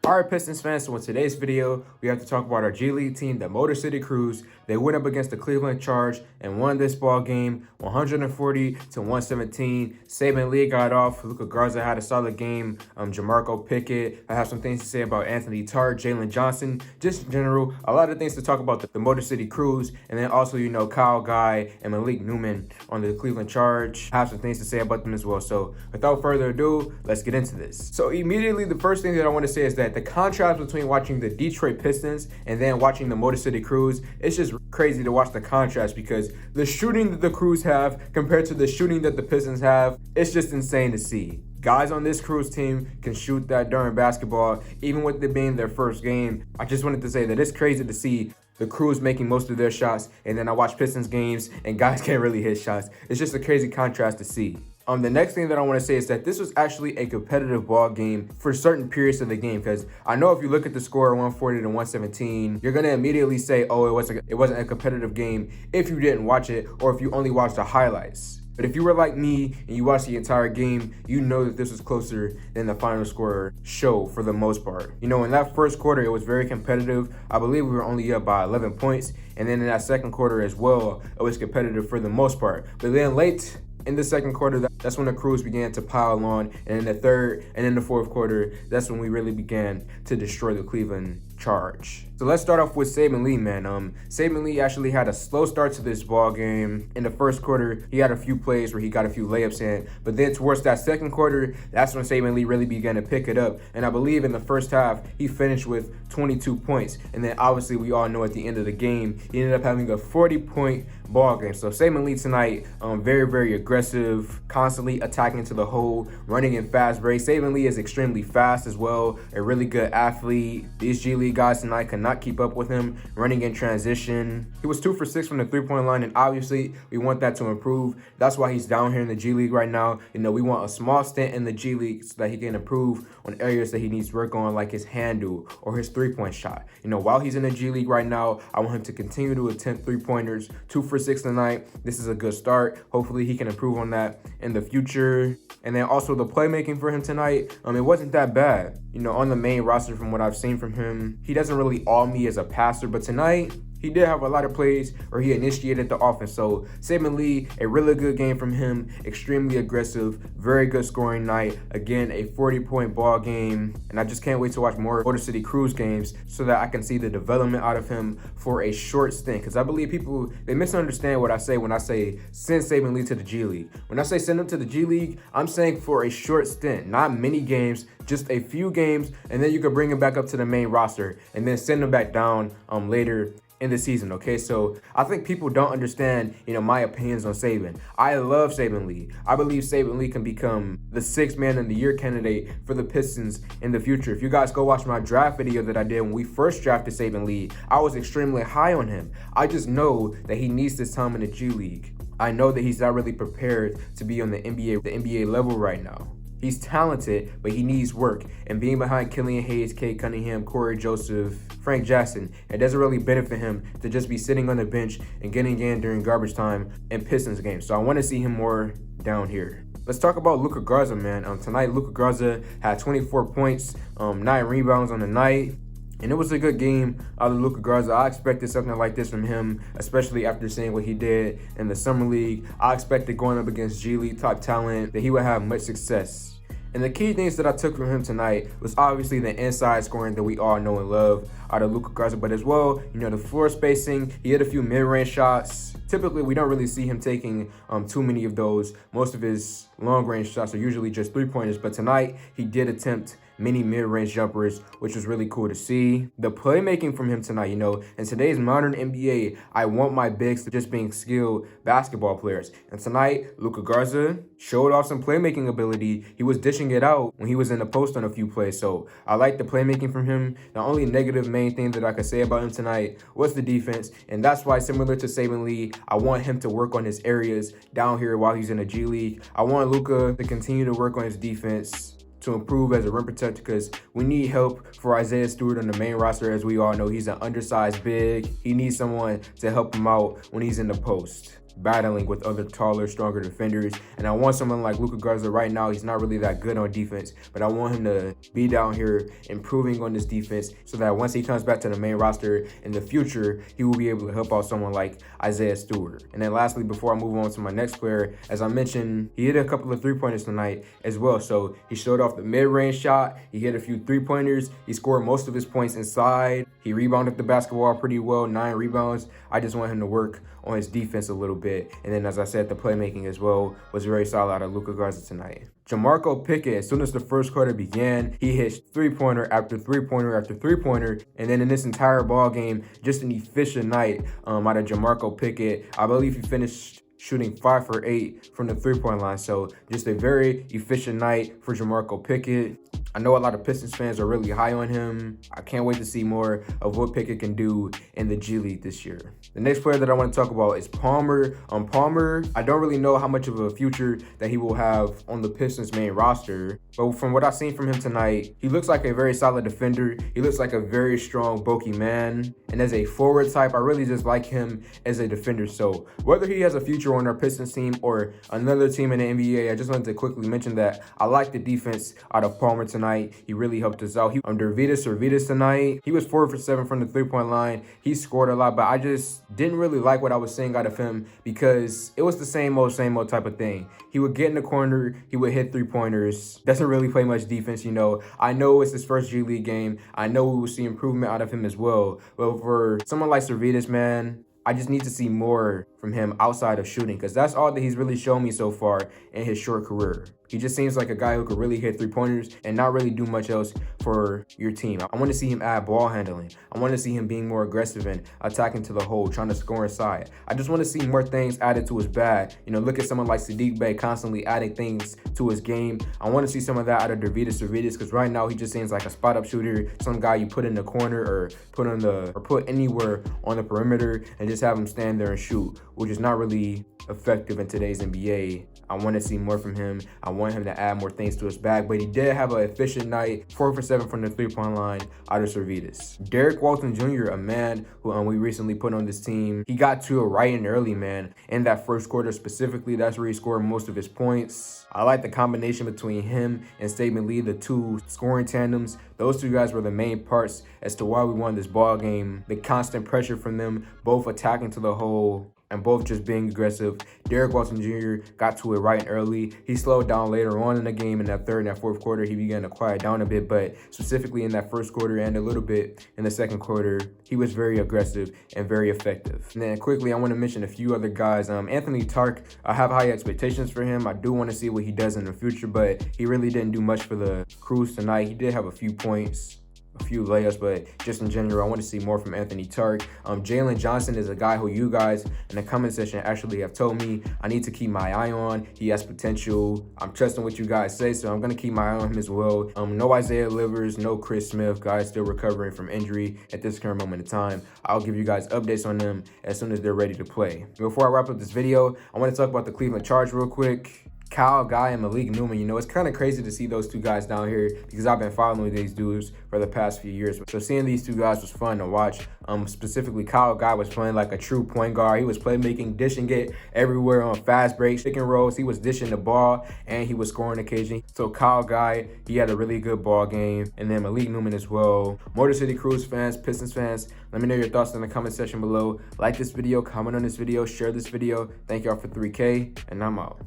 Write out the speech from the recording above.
Alright, Pistons fans, so in today's video, we have to talk about our G League team, the Motor City Cruise. They went up against the Cleveland Charge and won this ball game 140 to 117. Saben Lee got off. Luca Garza had a solid game. Jamarco Pickett. I have some things to say about Anthony Tart, Jalen Johnson. Just in general, a lot of things to talk about the Motor City Cruise. And then also, Kyle Guy and Malik Newman on the Cleveland Charge. I have some things to say about them as well. So without further ado, let's get into this. So immediately, the first thing that I want to say is that the contrast between watching the Detroit Pistons and then watching the Motor City Cruise, it's just crazy to watch the contrast because the shooting that the Cruise have compared to the shooting that the Pistons have, it's just insane to see. Guys on this Cruise team can shoot that during basketball, even with it being their first game. I just wanted to say that it's crazy to see the Cruise making most of their shots, and then I watch Pistons games and guys can't really hit shots. It's just a crazy contrast to see. The next thing that I want to say is that this was actually a competitive ball game for certain periods of the game, because I know if you look at the score 140 to 117, you're going to immediately say, oh, it wasn't a competitive game if you didn't watch it or if you only watched the highlights. But if you were like me and you watched the entire game, you know that this was closer than the final score show for the most part. In that first quarter, it was very competitive. I believe we were only up by 11 points. And then in that second quarter as well, it was competitive for the most part. But then late in the second quarter, that's when the Cruise began to pile on. And in the third and in the fourth quarter, that's when we really began to destroy the Cleveland Charge. So let's start off with Saben Lee, man. Saben Lee actually had a slow start to this ball game. In the first quarter, he had a few plays where he got a few layups in, but then towards that second quarter, that's when Saben Lee really began to pick it up. And I believe in the first half, he finished with 22 points. And then obviously we all know at the end of the game, he ended up having a 40-point ball game. So Saben Lee tonight, very, very aggressive, constantly attacking to the hole, running in fast breaks. Saben Lee is extremely fast as well, a really good athlete. These G League guys tonight could not keep up with him running in transition. He was 2 for 6 from the three-point line, and obviously we want that to improve. That's why he's down here in the G League right now. We want a small stint in the G League so that he can improve on areas that he needs work on, like his handle or his three-point shot. While he's in the G League right now, I want him to continue to attempt three-pointers. 2 for 6 tonight. This is a good start. Hopefully he can improve on that in the future. And then also the playmaking for him tonight, it wasn't that bad. On the main roster, from what I've seen from him, he doesn't really awe me as a passer, but tonight he did have a lot of plays where he initiated the offense. So Saben Lee, a really good game from him, extremely aggressive, very good scoring night. Again, a 40-point ball game. And I just can't wait to watch more Motor City Cruise games so that I can see the development out of him for a short stint. Because I believe people, they misunderstand what I say when I say send Saben Lee to the G League. When I say send him to the G League, I'm saying for a short stint, not many games, just a few games, and then you could bring him back up to the main roster and then send him back down later in the season, okay? So I think people don't understand, my opinions on Saben. I love Saben Lee. I believe Saben Lee can become the 6th man in the year candidate for the Pistons in the future. If you guys go watch my draft video that I did when we first drafted Saben Lee, I was extremely high on him. I just know that he needs this time in the G League. I know that he's not really prepared to be on the NBA level right now. He's talented, but he needs work. And being behind Killian Hayes, Cade Cunningham, Corey Joseph, Frank Jackson, it doesn't really benefit him to just be sitting on the bench and getting in during garbage time in Pistons games. So I want to see him more down here. Let's talk about Luca Garza, man. Tonight, Luca Garza had 24 points, 9 rebounds on the night. And it was a good game out of Luca Garza. I expected something like this from him, especially after seeing what he did in the Summer League. I expected going up against G League top talent that he would have much success. And the key things that I took from him tonight was obviously the inside scoring that we all know and love out of Luca Garza, but as well, the floor spacing. He hit a few mid-range shots. Typically, we don't really see him taking too many of those. Most of his long-range shots are usually just three-pointers, but tonight he did attempt many mid-range jumpers, which was really cool to see. The playmaking from him tonight, in today's modern NBA, I want my bigs to just being skilled basketball players. And tonight, Luca Garza showed off some playmaking ability. He was dishing it out when he was in the post on a few plays. So I like the playmaking from him. The only negative main thing that I could say about him tonight was the defense. And that's why, similar to Saben Lee, I want him to work on his areas down here while he's in the G League. I want Luca to continue to work on his defense to improve as a rim protector, because we need help for Isaiah Stewart on the main roster. As we all know, he's an undersized big. He needs someone to help him out when he's in the post, battling with other taller, stronger defenders. And I want someone like Luca Garza. Right now, he's not really that good on defense, but I want him to be down here improving on this defense so that once he comes back to the main roster in the future, he will be able to help out someone like Isaiah Stewart. And then lastly, before I move on to my next player, as I mentioned, he hit a couple of three-pointers tonight as well. So he showed off the mid-range shot. He hit a few three-pointers. He scored most of his points inside. He rebounded the basketball pretty well, 9 rebounds. I just want him to work on his defense a little bit. And then, as I said, the playmaking as well was very solid out of Luca Garza tonight. Jamarco Pickett, as soon as the first quarter began, he hit three-pointer after three-pointer after three-pointer. And then in this entire ball game, just an efficient night out of Jamarco Pickett. I believe he finished shooting 5 for 8 from the three-point line. So just a very efficient night for Jamarco Pickett. I know a lot of Pistons fans are really high on him. I can't wait to see more of what Pickett can do in the G League this year. The next player that I want to talk about is Palmer. Palmer, I don't really know how much of a future that he will have on the Pistons main roster, but from what I've seen from him tonight, he looks like a very solid defender. He looks like a very strong, bulky man. And as a forward type, I really just like him as a defender. So whether he has a future on our Pistons team or another team in the NBA, I just wanted to quickly mention that I like the defense out of Palmer tonight. He really helped us out. He under 42pts tonight. He was 4 for 7 from the three-point line. He scored a lot, but I just didn't really like what I was seeing out of him because it was the same old type of thing. He would get in the corner, he would hit three-pointers. Doesn't really play much defense, you know. I know it's his first G League game. I know we will see improvement out of him as well. But for someone like Servetus, man, I just need to see more from him outside of shooting, because that's all that he's really shown me so far in his short career. He just seems like a guy who could really hit three-pointers and not really do much else for your team. I want to see him add ball handling. I want to see him being more aggressive and attacking to the hole, trying to score inside. I just want to see more things added to his bag. You know, look at someone like Sadiq Bey constantly adding things to his game. I want to see some of that out of Servetus, because right now he just seems like a spot-up shooter, some guy you put in the corner or put anywhere on the perimeter and just have him stand there and shoot, which is not really effective in today's NBA. I want to see more from him. I want him to add more things to his bag, but he did have an efficient night, 4 for 7 from the three-point line out of Servetus. Derek Walton Jr., a man who we recently put on this team, he got to it right and early, man. In that first quarter specifically, that's where he scored most of his points. I like the combination between him and Saben Lee, the two scoring tandems. Those two guys were the main parts as to why we won this ball game. The constant pressure from them, both attacking to the hole and both just being aggressive. Derek Walton Jr. got to it right and early. He slowed down later on in the game. In that third and that fourth quarter, he began to quiet down a bit, but specifically in that first quarter and a little bit in the second quarter, he was very aggressive and very effective. And then quickly, I want to mention a few other guys. Anthony Tark, I have high expectations for him. I do want to see what he does in the future, but he really didn't do much for the Crews tonight. He did have a few points, a few layups, but just in general, I want to see more from Anthony Tark. Jalen Johnson is a guy who you guys in the comment section actually have told me I need to keep my eye on. He has potential. I'm trusting what you guys say, so I'm going to keep my eye on him as well. No Isaiah Livers, no Chris Smith, guys still recovering from injury at this current moment in time. I'll give you guys updates on them as soon as they're ready to play. Before I wrap up this video, I want to talk about the Cleveland Charge real quick. Kyle Guy and Malik Newman, you know, it's kind of crazy to see those two guys down here because I've been following these dudes for the past few years. So seeing these two guys was fun to watch. Specifically, Kyle Guy was playing like a true point guard. He was playmaking, dishing it everywhere on fast breaks, pick and rolls. He was dishing the ball and he was scoring occasionally. So Kyle Guy, he had a really good ball game. And then Malik Newman as well. Motor City Cruise fans, Pistons fans, let me know your thoughts in the comment section below. Like this video, comment on this video, share this video. Thank y'all for 3K, and I'm out.